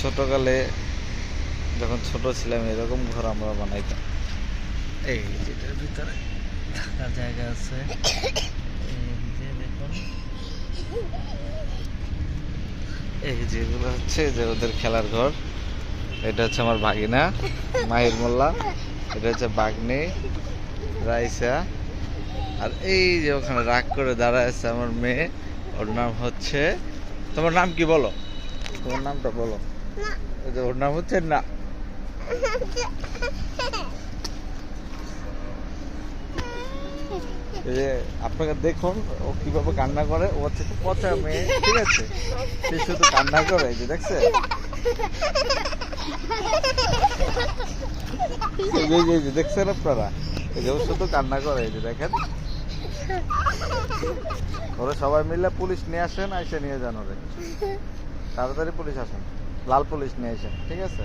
ছোটকালে যখন ছোট ছিলাম এরকম ঘর আমরা বানাইতাম। এই যেটার ভিতরে থাকার জায়গা আছে, এই যে দেখুন, এই যেগুলো হচ্ছে যে ওদের খেলার ঘর। এটা হচ্ছে আমার ভাগিনা মাহির মোল্লা, এটা হচ্ছে বাগনি রাইসা, আর এই যে ওখানে রাগ করে দাঁড়ায় আছে আমার মেয়ে, ওর নাম হচ্ছে, তোমার নাম কি বলো, তোমার নামটা বলো। এই যে ওর নাম হচ্ছে না, এই যে আপনাকে দেখুন ও কিভাবে কান্না করে, ও হচ্ছে খুব পচা মেয়ে, ঠিক আছে, সে শুধু কান্না করে, এই যে দেখছেন, এই যে দেখছেন আপনারা, এই যে ও শুধু কান্না করে, এই যে দেখেন। ওরা সবাই মিলে পুলিশ নিয়ে আসেন, এসে নিয়ে যান ওরে, তাড়াতাড়ি পুলিশ আসেন, লাল পুলিশ নিয়ে আসেন, ঠিক আছে।